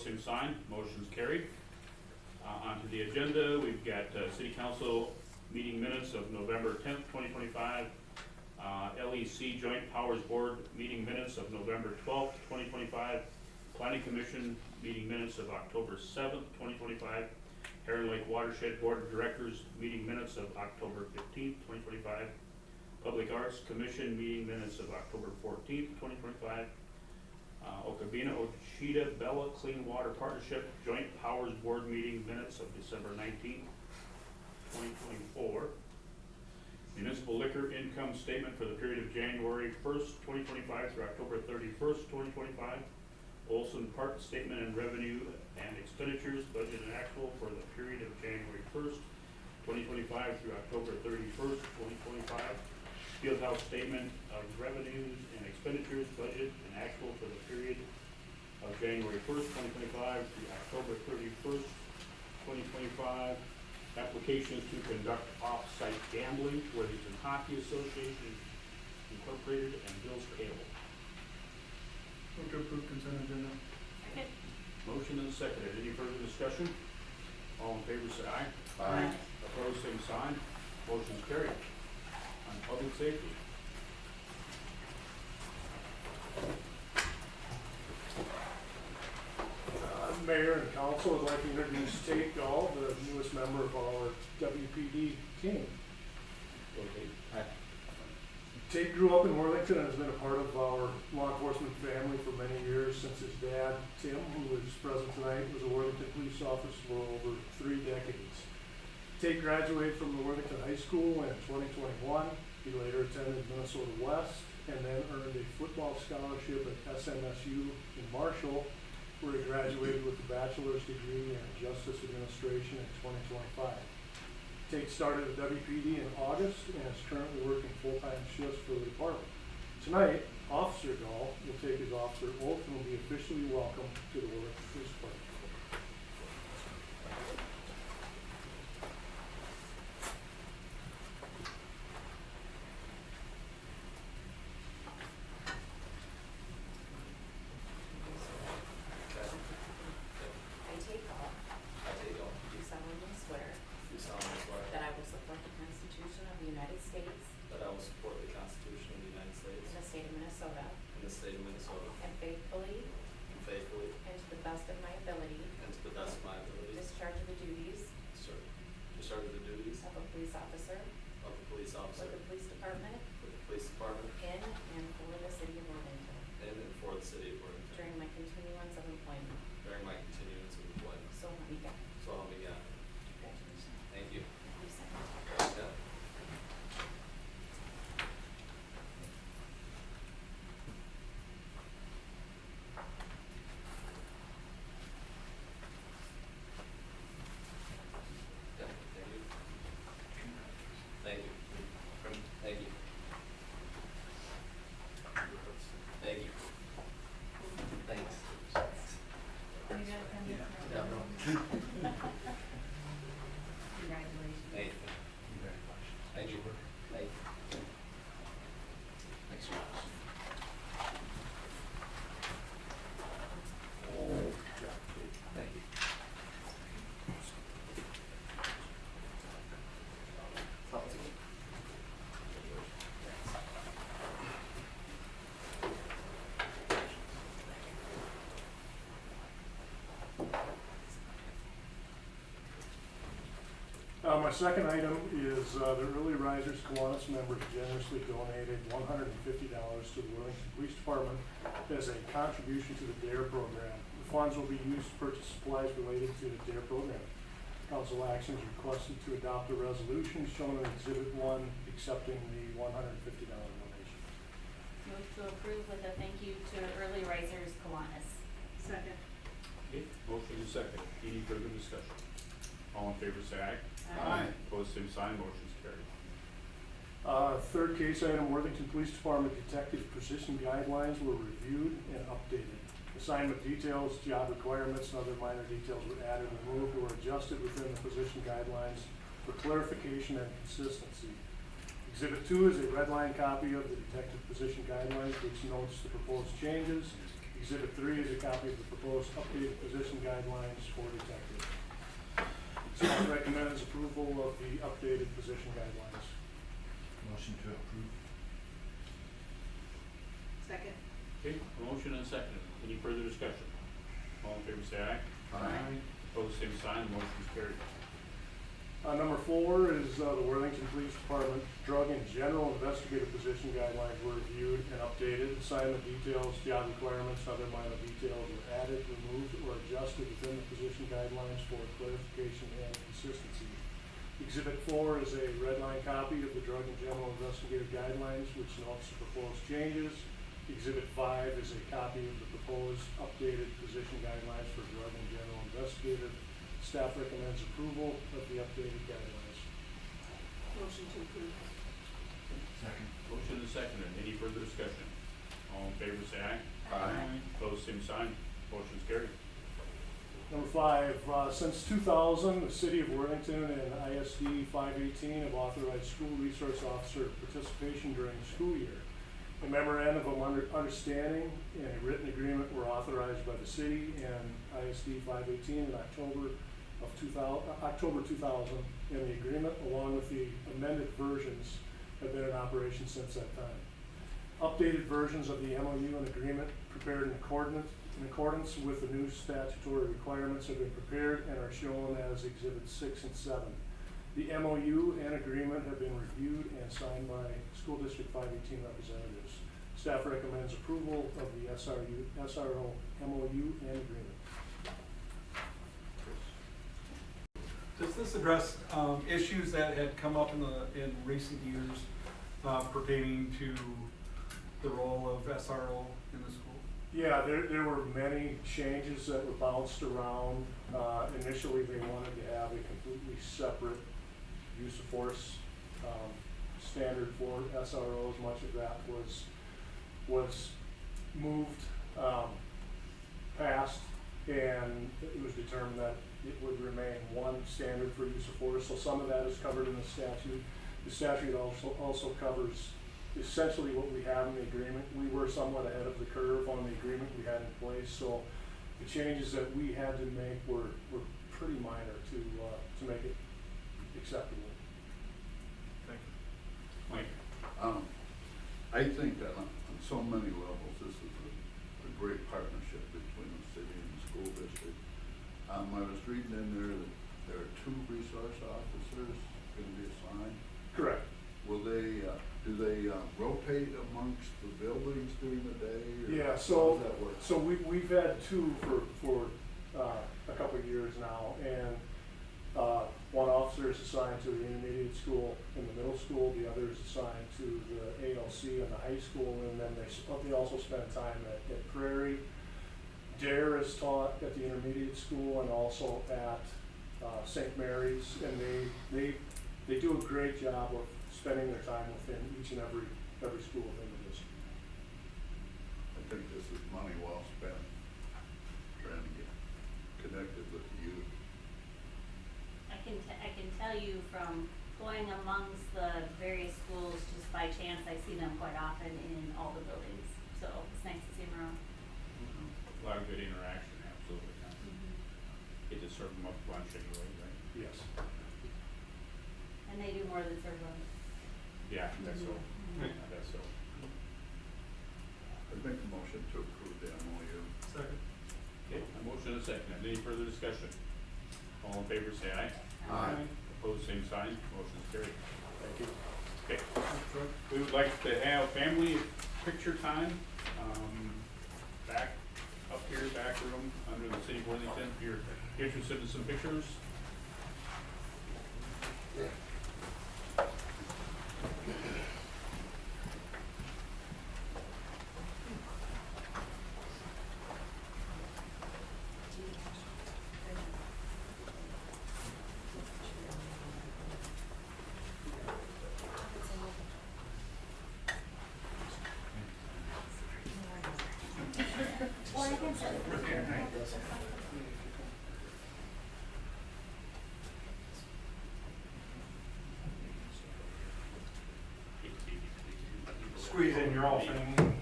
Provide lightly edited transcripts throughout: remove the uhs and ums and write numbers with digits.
Same sign, motion's carried. Onto the agenda, we've got City Council meeting minutes of November 10th, 2025. LEC Joint Powers Board meeting minutes of November 12th, 2025. Planning Commission meeting minutes of October 7th, 2025. Heron Lake Watershed Board of Directors meeting minutes of October 15th, 2025. Public Arts Commission meeting minutes of October 14th, 2025. Okabena Ochita Bella Clean Water Partnership Joint Powers Board meeting minutes of December 19th, 2024. Municipal liquor income statement for the period of January 1st, 2025 through October 31st, 2025. Olson Park statement and revenue and expenditures, budget and actual for the period of January 1st, 2025 through October 31st, 2025. Fieldhouse statement of revenues and expenditures, budget and actual for the period of January 1st, 2025 through October 31st, 2025. Applications to conduct off-site gambling, Worthington Hockey Association Incorporated, and bills payable. Move to approve consent agenda. Second. Motion and seconded. Any further discussion? All in favor say aye. Aye. Opposed, same sign. Motion's carried. On public safety. Mayor and council would like to introduce Tate Gall, the newest member of our WPD team. Okay. Tate grew up in Worthington and has been a part of our law enforcement family for many years since his dad, Tim, who is present tonight, was a Worthington police officer for over 3 decades. Tate graduated from the Worthington High School in 2021. He later attended Minnesota West and then earned a football scholarship at SMSU in Marshall, where he graduated with a bachelor's degree in justice administration in 2025. Tate started at WPD in August and is currently working full-time shifts for the department. Tonight, Officer Gall will take his officer oath and will be officially welcomed to the Worthington Police Department. I take all. I take all. Do solemnly swear Do solemnly swear that I will support the Constitution of the United States that I will support the Constitution of the United States and the state of Minnesota, and the state of Minnesota, and faithfully and faithfully, and to the best of my ability and to the best of my ability, discharge the duties discharge the duties of a police officer of a police for officer the police department with the police department in and for the city of Worthington in and for the city of Worthington during my continuance of employment. during my continuance of employment. So help me God. So help me God. Congratulations. Thank you. Please sign. Yeah. Yeah, thank you. Thank you. Thank you. Thanks. Yeah, no. Congratulations. Thank you. Thank you. Thank you. Thanks so much. Thank you. My second item is the Early Risers Kiwanis members generously donated $150 to the Worthington Police Department as a contribution to the DARE program. The funds will be used to purchase supplies related to the DARE program. Council action is requested to adopt a resolution shown in Exhibit 1 accepting the $150 donation. Move to approve with a thank you to Early Risers Kiwanis. Second. Okay, motion and second. Any further discussion? All in favor say aye. Aye. Opposed, same sign. Motion's carried. Third case item, Worthington Police Department Detective Position Guidelines were reviewed and updated. Assignment details, job requirements, and other minor details were added, removed, or adjusted within the position guidelines for clarification and consistency. Exhibit 2 is a red line copy of the detective position guidelines, which notes the proposed changes. Exhibit 3 is a copy of the proposed updated position guidelines for detective. Staff recommends approval of the updated position guidelines. Motion to approve. Second. Okay, a motion and a second. Any further discussion? All in favor say aye. Aye. Opposed, same sign. The motion is carried. Number 4 is the Worthington Police Department Drug and General Investigative Position Guidelines were reviewed and updated. Assignment details, job requirements, other minor details were added, removed, or adjusted within the position guidelines for clarification and consistency. Exhibit 4 is a red line copy of the Drug and General Investigative Guidelines, which notes the proposed changes. Exhibit 5 is a copy of the proposed updated position guidelines for Drug and General Investigative. Staff recommends approval of the updated guidelines. Motion to approve. Second. Motion and a second. Any further discussion? All in favor say aye. Aye. Opposed, same sign. Motion is carried. Number 5, since 2000, the City of Worthington and ISD 518 have authorized school resource officer participation during the school year. A memorandum of understanding and a written agreement were authorized by the city and ISD 518 in October 2000, and the agreement, along with the amended versions, have been in operation since that time. Updated versions of the MOU and agreement prepared in accordance with the new statutory requirements have been prepared and are shown as Exhibits 6 and 7. The MOU and agreement have been reviewed and signed by School District 518 representatives. Staff recommends approval of the SRO MOU and agreement. Does this address issues that had come up in recent years pertaining to the role of SRO in the school? Yeah, there were many changes that were bounced around. Initially, they wanted to have a completely separate use of force standard for SROs. Much of that was moved past, and it was determined that it would remain one standard for use of force. So some of that is covered in the statute. The statute also covers essentially what we have in the agreement. We were somewhat ahead of the curve on the agreement we had in place, so the changes that we had to make were pretty minor to make it acceptable. Thank you. Mike? I think that on so many levels, this is a great partnership between the city and the school district. I was reading in there that there are 2 resource officers going to be assigned. Correct. Will they, do they rotate amongst the buildings during the day? Or Yeah, how so does that work? so we've had 2 for a couple of years now, and one officer is assigned to the intermediate school and the middle school, the other is assigned to the ALC and the high school, and then they also spend time at Prairie. Dare is taught at the intermediate school and also at St. Mary's, and they do a great job of spending their time within each and every school within the district. I think this is money well spent, trying to get connected with the youth. I can tell you from going amongst the various schools, just by chance, I see them quite often in all the buildings, so it's nice to see them around. A lot of good interaction, absolutely. Get to serve them up lunch anyway, right? Yes. And they do more than serve lunch. Yeah, that's so. Mhm. Yeah, that's so. I'd make a motion to approve the MOU. Second. Okay, a motion and a second. Any further discussion? All in favor say aye. Aye. Opposed, same sign. Motion is carried. Thank you. Okay. We would like to have family picture time, back up here, back room, under the city of Worthington. If you're interested in some pictures. Squeeze in your all family.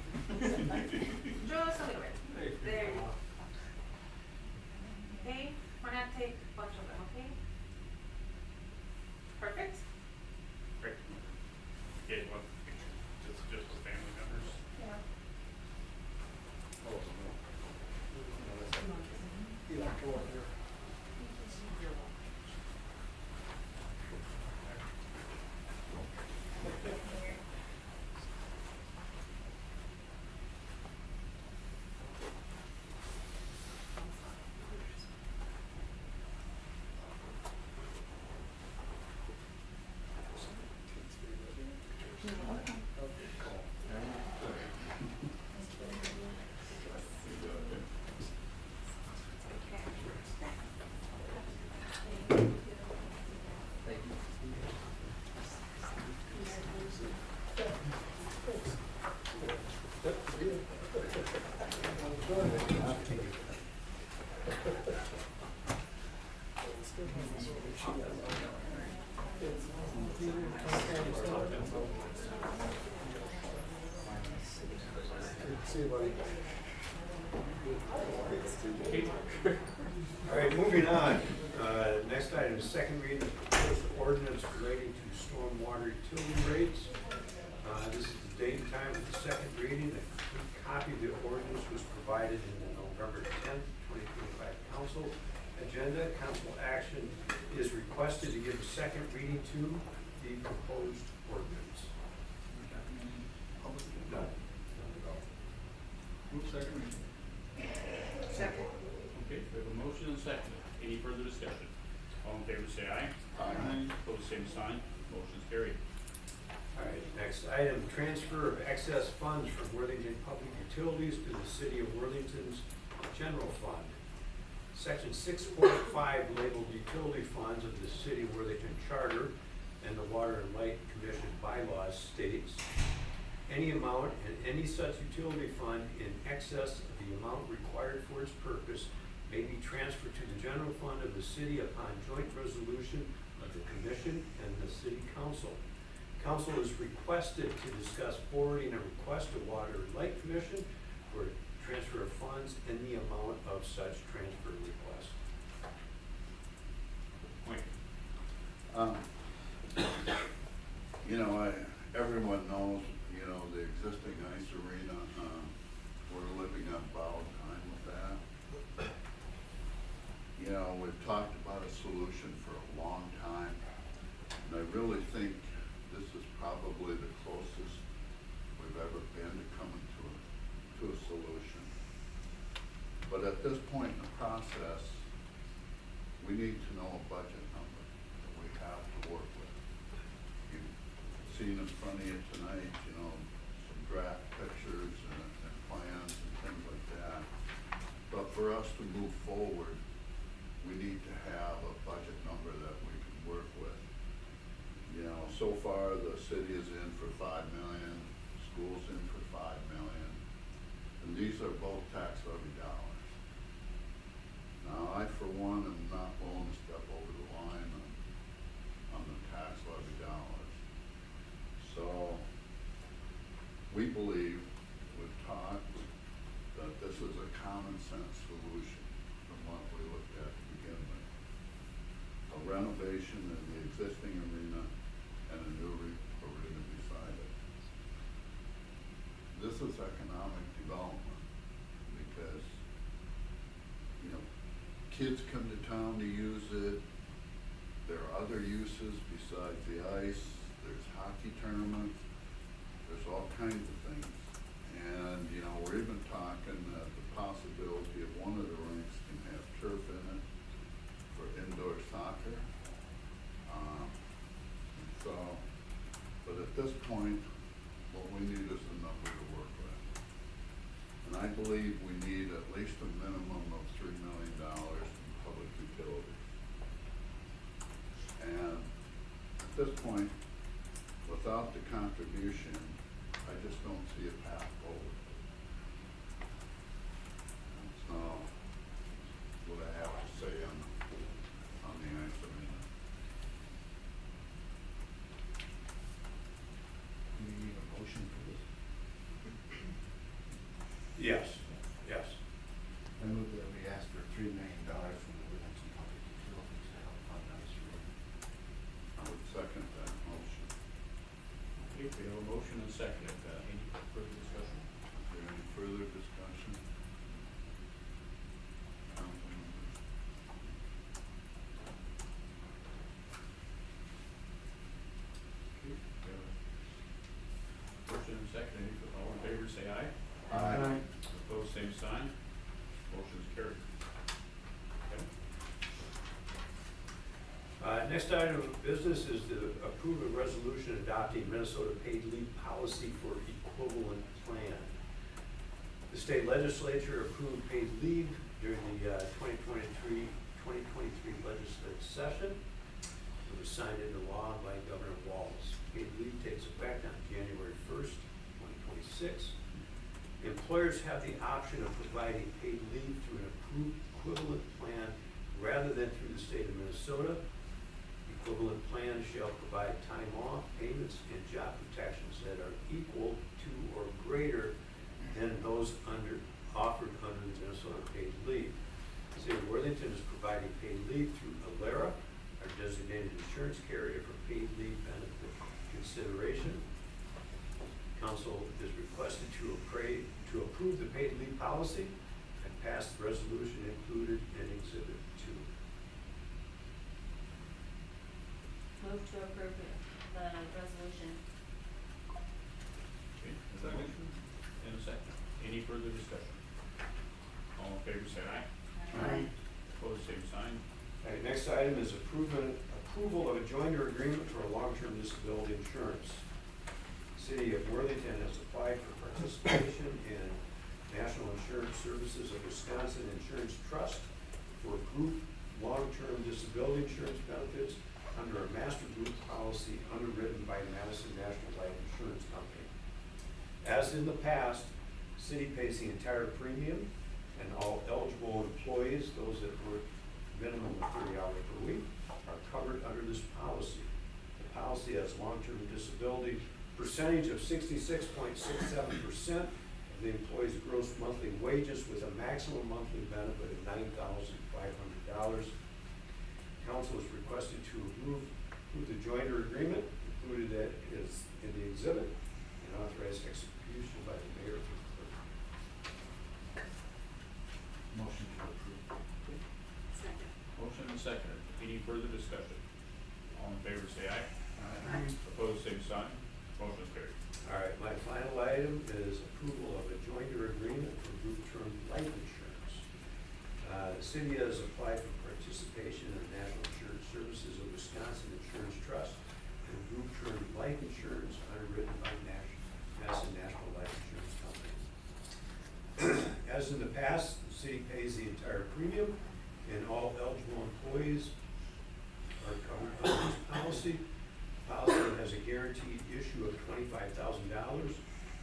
Joe, so we were. Hey. See you, buddy. All right, moving on. Next item is second reading of proposed ordinance relating to stormwater utility rates. This is the date and time of the second reading. A complete copy of the ordinance was provided in the November 10th, 2025 council agenda. Council action is requested to give a second reading to the proposed ordinance. None. None at all. Move second reading. Second. Okay, we have a motion and a second. Any further discussion? All in favor say aye. Aye. Opposed, same sign. Motion's carried. All right, next item, transfer of excess funds from Worthington Public Utilities to the City of Worthington's General Fund. Section 6.5 labeled utility funds of the City of Worthington Charter and the Water and Light Commission bylaws states, any amount in any such utility fund in excess of the amount required for its purpose may be transferred to the general fund of the city upon joint resolution of the commission and the city council. Council is requested to discuss forwarding a request to Water and Light Commission for transfer of funds in the amount of such transfer request. Mike? You know, everyone knows, you know, the existing ice arena, we're living on borrowed time with that. You know, we've talked about a solution for a long time, and I really think this is probably the closest we've ever been to coming to a solution. But at this point in the process, we need to know a budget number that we have to work with. You've seen in front of you tonight, you know, some draft pictures and plans and things like that. But for us to move forward, we need to have a budget number that we can work with. You know, so far the city is in for $5 million, school's in for $5 million, and these are both tax levy dollars. Now, I for one am not willing to step over the line on the tax levy dollars. So, we believe, we've talked, that this is a common sense solution from what we looked at to begin with. A renovation of the existing arena and a new arena beside it. This is economic development because, you know, kids come to town to use it. There are other uses besides the ice. There's hockey tournaments. There's all kinds of things. And, you know, we're even talking the possibility of one of the rinks can have turf in it for indoor soccer. So, but at this point, what we need is a number to work with. And I believe we need at least a minimum of $3 million in public utilities. And at this point, without the contribution, I just don't see a path forward. That's not what I have to say on the ice arena. Do you need a motion for this? Yes, yes. I move that we ask for $3 million from the Worthington Public Utilities to help fund ice arena. I would second that motion. Okay, we have a motion and a second. Any further discussion? Is there any further discussion? Council members? Okay, we have a motion and a second. All in favor say aye. Aye. Opposed, same sign. Motion's carried. Okay. Next item of business is to approve a resolution adopting Minnesota paid leave policy for equivalent plan. The state legislature approved paid leave during the 2023 legislative session. It was signed into law by Governor Walz. Paid leave takes effect on January 1st, 2026. Employers have the option of providing paid leave through an approved equivalent plan rather than through the state of Minnesota. Equivalent plans shall provide time off, payments, and job protections that are equal to or greater than those offered under the Minnesota paid leave. The City of Worthington is providing paid leave through Alera, our designated insurance carrier for paid leave benefit consideration. Council is requested to approve the paid leave policy and pass the resolution included in Exhibit 2. Move to approve the resolution. Okay, there's a motion and a second. Any further discussion? All in favor, say aye. Aye. Opposed, same sign. All right, next item is approval of a joiner agreement for a long-term disability insurance. City of Worthington has applied for participation in National Insurance Services of Wisconsin Insurance Trust for group long-term disability insurance benefits under a master group policy underwritten by Madison National Life Insurance Company. As in the past, city pays the entire premium, and all eligible employees, those that work minimum of 30 hours per week, are covered under this policy. The policy has long-term disability percentage of 66.67% of the employee's gross monthly wages with a maximum monthly benefit of $9,500. Council is requested to approve the joiner agreement included that is in the exhibit and authorize execution by the mayor or clerk. Motion to approve. Second. Motion and second. Any further discussion? All in favor, say aye. Aye. Opposed, same sign. Motion is carried. All right, my final item is approval of a joiner agreement for group term life insurance. The city has applied for participation in the National Insurance Services of Wisconsin Insurance Trust and group term life insurance underwritten by Madison National Life Insurance Company. As in the past, the city pays the entire premium and all eligible employees are covered under this policy. Policy has a guaranteed issue of $25,000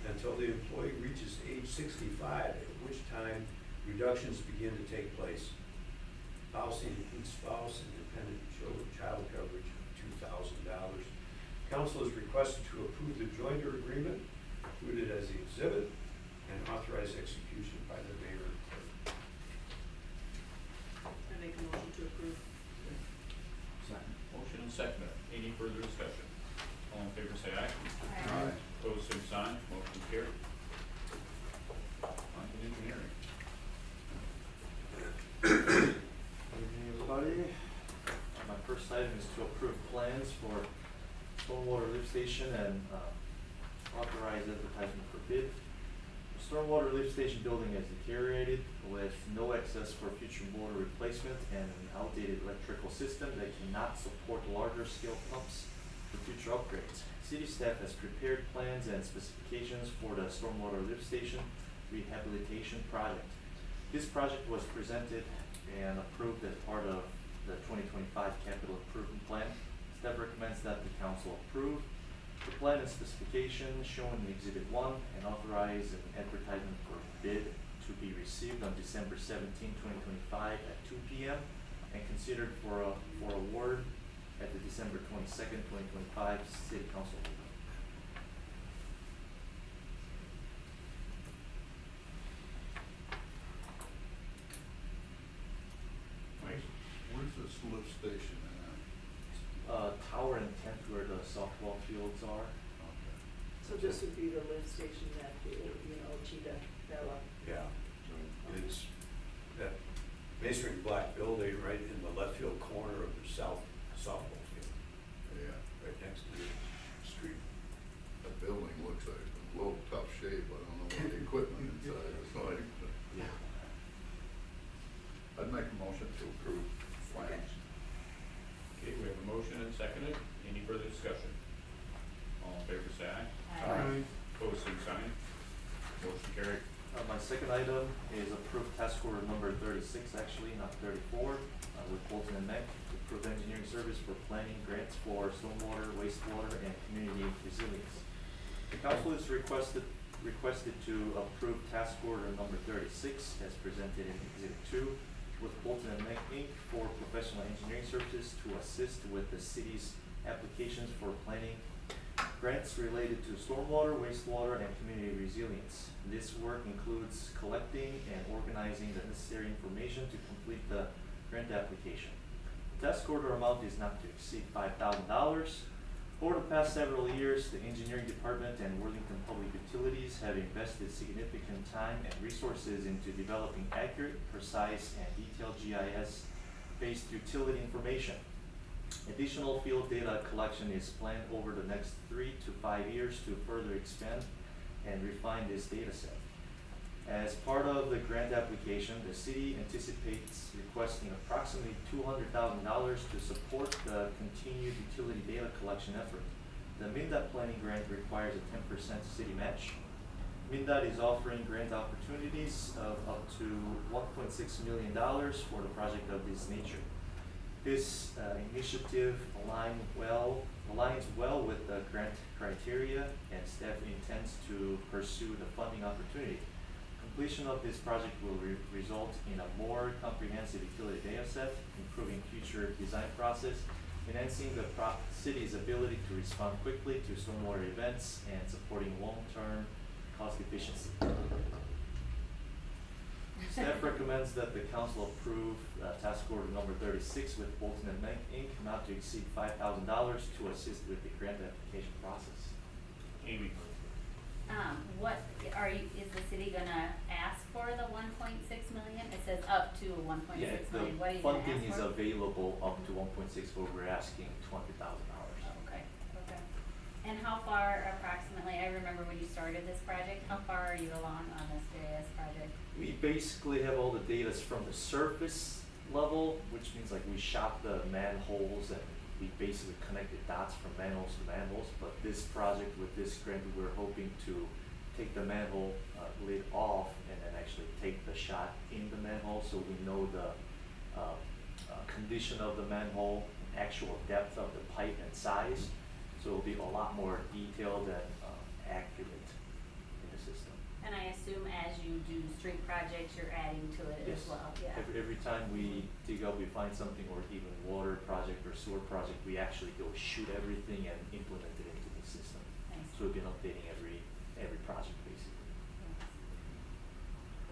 until the employee reaches age 65, at which time reductions begin to take place. Policy includes spouse and dependent child coverage of $2,000. Council is requested to approve the joiner agreement included as the exhibit and authorize execution by the mayor and clerk. I make a motion to approve. Second. Motion and second. Any further discussion? All in favor, say aye. Aye. Opposed, same sign. Motion is carried. On to engineering. Good evening, everybody. My first item is to approve plans for stormwater lift station and authorize advertisement for bid. The stormwater lift station building is deteriorated with no access for future water replacement and an outdated electrical system that cannot support larger scale pumps for future upgrades. City staff has prepared plans and specifications for the stormwater lift station rehabilitation project. This project was presented and approved as part of the 2025 capital improvement plan. Staff recommends that the council approve the plan and specification shown in Exhibit 1 and authorize an advertisement for bid to be received on December 17, 2025 at 2 p.m. and considered for award at the December 22nd, 2025 City Council meeting. Mike? Where's this lift station at? Tower and 10th where the softball fields are. Okay. So this would be the lift station that, Cheetah, Bella. Yeah, it's that masonry black building right in the left field corner of the softball field, Yeah, right next to the street. that building looks like a little tough shape. I don't know what the equipment inside is like. Yeah. I'd make a motion to approve plans. Okay, we have a motion and seconded. Any further discussion? All in favor, say aye. Aye. Opposed, same sign. Motion carried. My second item is approved task order number 36, actually, not 34, with Bolton and Meck, approved engineering service for planning grants for stormwater, wastewater, and community resilience. The council is requested requested to approve task order number 36 as presented in Exhibit 2 with Bolton and Mack Inc. for professional engineering services to assist with the city's applications for planning grants related to stormwater, wastewater, and community resilience. This work includes collecting and organizing the necessary information to complete the grant application. The task order amount is not to exceed $5,000. Over the past several years, the engineering department and Worthington Public Utilities have invested significant time and resources into developing accurate, precise, and detailed GIS-based utility information. Additional field data collection is planned over the next 3 to 5 years to further expand and refine this data set. As part of the grant application, the city anticipates requesting approximately $200,000 to support the continued utility data collection effort. The MnDOT planning grant requires a 10% city match. MnDOT is offering grant opportunities of up to $1.6 million for the project of this nature. This initiative aligns well with the grant criteria, and staff intends to pursue the funding opportunity. Completion of this project will result in a more comprehensive utility data set, improving future design process, enhancing the city's ability to respond quickly to stormwater events, and supporting long-term cost efficiency. Staff recommends that the council approve task order number 36 with Bolton and Mack Inc. not to exceed $5,000 to assist with the grant application process. Amy? Is the city gonna ask for the 1.6 million? It says up to 1.6 million, what are you gonna ask for? The funding is available up to 1.6, but we're asking $20,000. Okay. And how far approximately, I remember when you started this project, how far are you along on this GIS project? We basically have all the data from the surface level, which means like we shot the manholes and we basically connected dots from manholes to manholes. But this project with this grant, we're hoping to take the manhole lid off and then actually take the shot in the manhole so we know the condition of the manhole, actual depth of the pipe and size. So it'll be a lot more detailed and accurate in the system. And I assume as you do street projects, you're adding to it as Yes. well, yeah. Every time we dig up, we find something, or even water project or sewer project, we actually go shoot everything and implement it into the system. Nice. So we've been updating every project basically.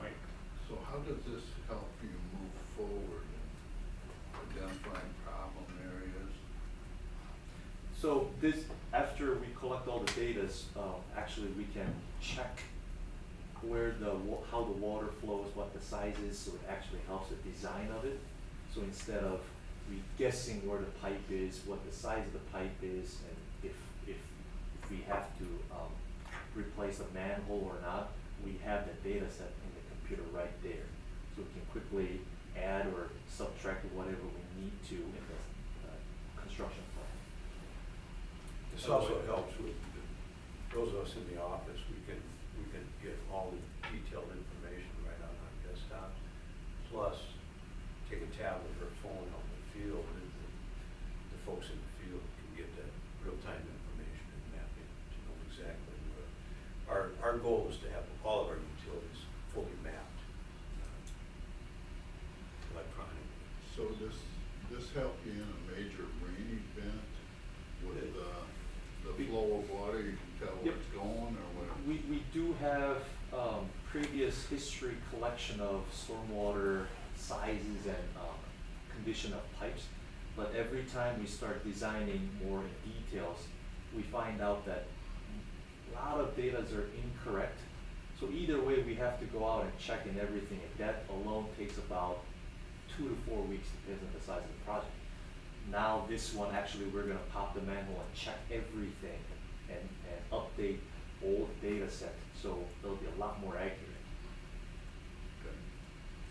Mike? So how does this help you move forward in identifying problem areas? So this, after we collect all the data, actually we can check where how the water flows, what the size is, so it actually helps the design of it. So instead of we guessing where the pipe is, what the size of the pipe is, and if we have to replace a manhole or not, we have the data set in the computer right there. So we can quickly add or subtract whatever we need to in the construction plan. This also helps with those of us in the office, we can get all the detailed information right on our desktop. Plus, take a tablet or phone out in the field, and the folks in the field can get that real-time information and mapping to know exactly where. Our goal is to have all of our utilities fully mapped electronically. So this help you in a major rain event with the flow of water, you can tell where Yep. it's going or whatever? We do have previous history collection of stormwater sizes and condition of pipes, but every time we start designing more in details, we find out that a lot of data are incorrect. So either way, we have to go out and check in everything, and that alone takes about 2 to 4 weeks, depends on the size of the project. Now this one, actually, we're gonna pop the manhole and check everything and update old data set, so it'll be a lot more accurate. Okay.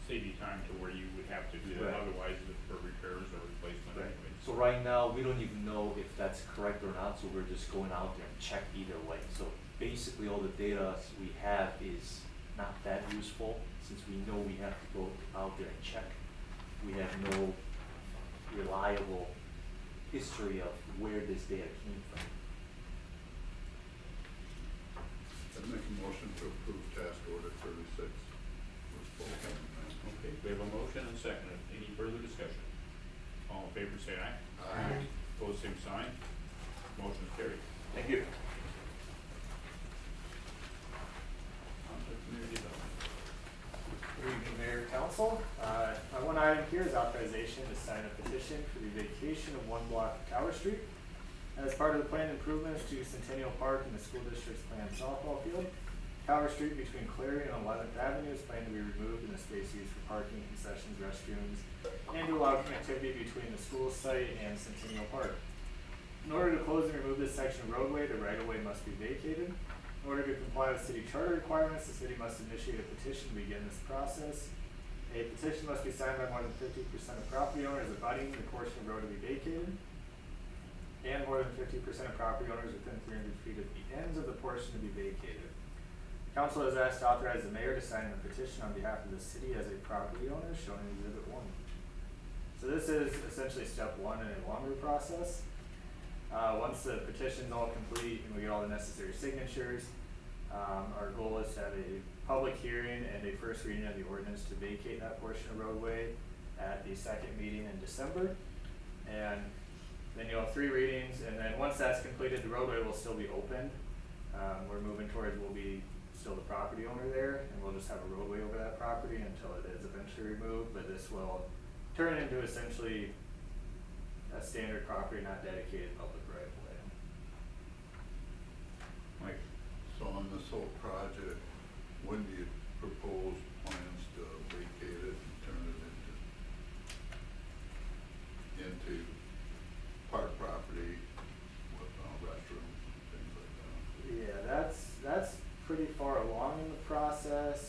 Save you time to where you would have to do that, Right. otherwise it's for repairs or replacement anyway. So right now, we don't even know if that's correct or not, so we're just going out there and check either way. So basically, all the data we have is not that useful, since we know we have to go out there and check. We have no reliable history of where this data came from. I'd make a motion to approve task order 36 was spoken. Okay, we have a motion and second. Any further discussion? All in favor, say aye. Aye. Opposed, same sign. Motion is carried. Thank you. On to community development. Good evening, Mayor and Council. My one item here is authorization to sign a petition for the vacation of one block of Tower Street. As part of the planned improvements to Centennial Park and the school district's planned softball field, Tower Street between Clary and 11th Avenue is planned to be removed and the space used for parking, concessions, restrooms, and to allow connectivity between the school site and Centennial Park. In order to close and remove this section of roadway, the right-of-way must be vacated. In order to comply with city charter requirements, the city must initiate a petition to begin this process. A petition must be signed by more than 50% of property owners abutting the portion of road to be vacated, and more than 50% of property owners within 300 feet of the ends of the portion to be vacated. Council has asked to authorize the mayor to sign the petition on behalf of the city as a property owner, shown in Exhibit 1. So this is essentially step one in a longer process. Once the petition's all complete and we get all the necessary signatures, our goal is to have a public hearing and a first reading of the ordinance to vacate that portion of roadway at the second meeting in December. And then you'll have 3 readings, and then once that's completed, the roadway will still be open. We're moving towards, we'll be still the property owner there, and we'll just have a roadway over that property until it is eventually removed, but this will turn into essentially a standard property, not dedicated public right of way. Mike? So on this whole project, when do you propose plans to vacate it and turn it into park property with restrooms and things like that? Yeah, that's pretty far along in the process.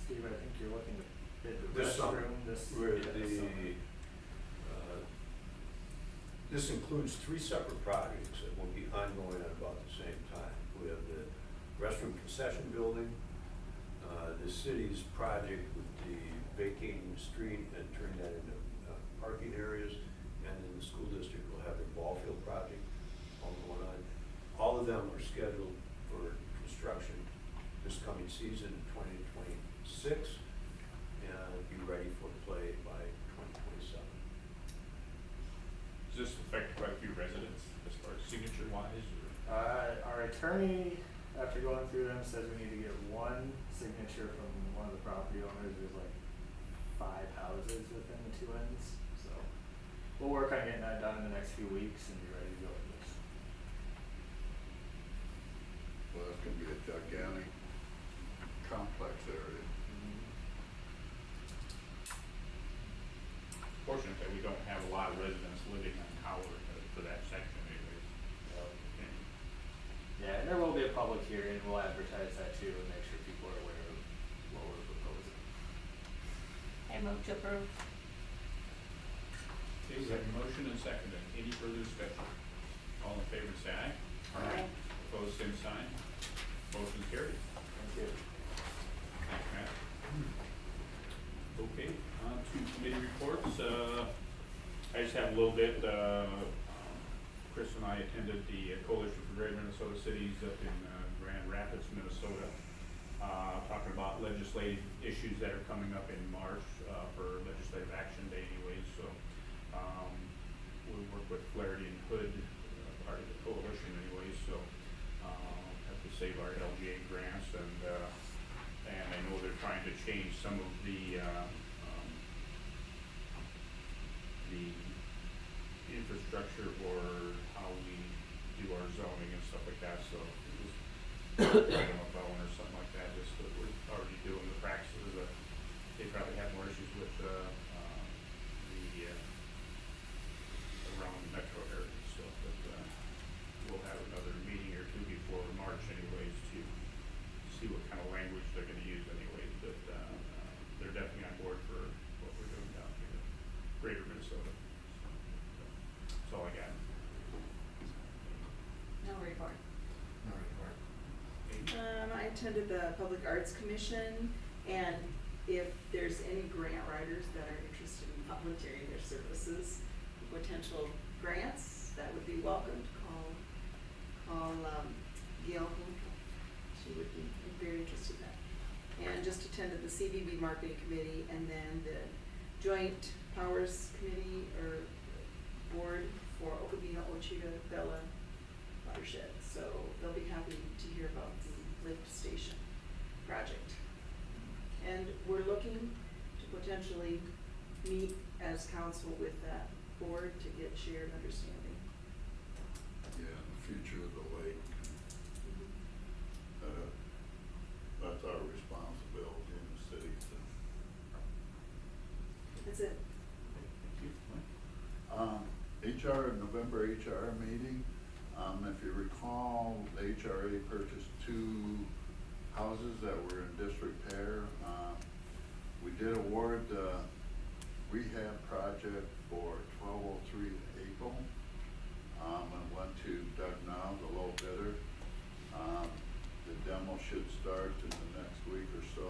Steve, I think you're looking to bid the This summer, restroom this where yeah, this summer. This includes 3 separate projects that will be ongoing at about the same time. We have the restroom concession building, the city's project with the vacating the street and turning that into parking areas, and then the school district will have their ball field project all going on. All of them are scheduled for construction this coming season, 2026, and be ready for play by 2027. Does this affect quite a few residents as far as signature wise or? Our attorney, after going through them, says we need to get 1 signature from one of the property owners. There's like 5 houses within the 2 ends, so we'll work on getting that done in the next few weeks and be ready to go with this. Well, that's gonna be a gigantic complex area. Fortunate that we don't have a lot of residents living on Howard for that section anyways. Yeah, and there will be a public hearing, and we'll advertise that too and make sure people are aware of what we're proposing. I move to approve. Okay, we have a motion and second. Any further discussion? All in favor, say aye. Aye. Opposed, same sign. Motion carried. Thank you. Thanks, Matt. Okay, on to committee reports. I just have a little bit, Chris and I attended the Coalition for Greater Minnesota Cities up in Grand Rapids, Minnesota, talking about legislative issues that are coming up in March for Legislative Action Day anyways. So we work with Flaherty and Hood, part of the coalition anyways, so have to save our LGA grants, and I know they're trying to change some of the infrastructure for how we do our zoning and stuff like that, so it was writing a bone or something like that, just that we're already doing the practices that they probably have more issues with around the metro area, so but we'll have another meeting or 2 before March anyways to see what kind of language they're gonna use anyways, but they're definitely on board for what we're doing down here in Greater Minnesota. That's all I got. No report. No report. I attended the Public Arts Commission, and if there's any grant writers that are interested in volunteering their services, potential grants, that would be welcomed. Call Gail she would be very interested in that. And just attended the CVB Marketing Committee and then the Joint Powers Committee or Board for Okabena, Ochita, Bella watershed. So they'll be happy to hear about the lift station project. And we're looking to potentially meet as council with that board to get shared understanding. Yeah, the future of the lake, that's our responsibility in the city, so. That's it. Thank you. HR, November HR meeting, if you recall, the HRA purchased 2 houses that were in disrepair. We did award the rehab project for 1203 April. It went to Doug Now, the low bidder. The demo should start in the next week or so,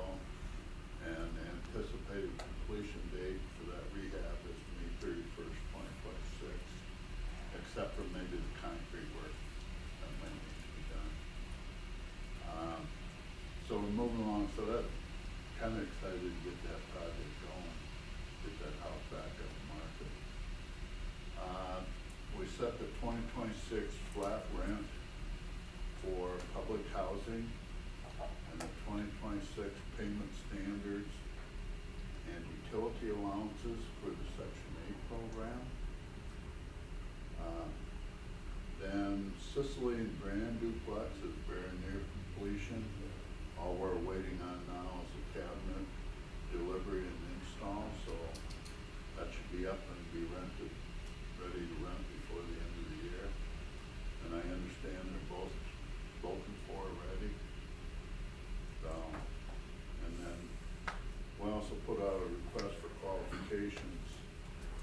and anticipated completion date for that rehab is May 31st, 2026, except for maybe the concrete work that might need to be done. So we're moving along, so that kind of excited to get that project going, get that house back on the market. We set the 2026 flat rent for public housing and the 2026 payment standards and utility allowances for the Section 8 program. Then Sicily and Grand Duplex is very near completion. All we're waiting on now is the cabinet delivery and install, so that should be up and be rented, ready to rent before the end of the year. And I understand they're both spoken for already. So, and then we also put out a request for qualifications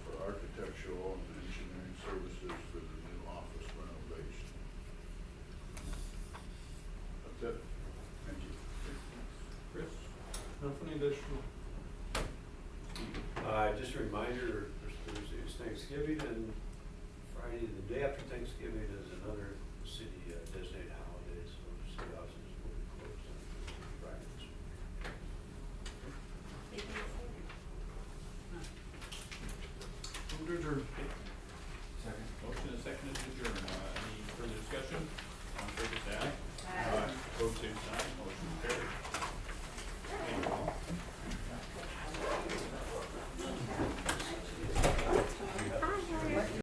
for architectural and engineering services for the new office renovation. That's it. Thank you. Chris? Nothing additional. Just a reminder, Thursday is Thanksgiving, and Friday, the day after Thanksgiving, is another city designated holiday, so city offices will be closed on Fridays. They can say Move to adjourn. Second. Motion and second to adjourn. Any further discussion? All in favor, say aye. Aye. Opposed, same sign.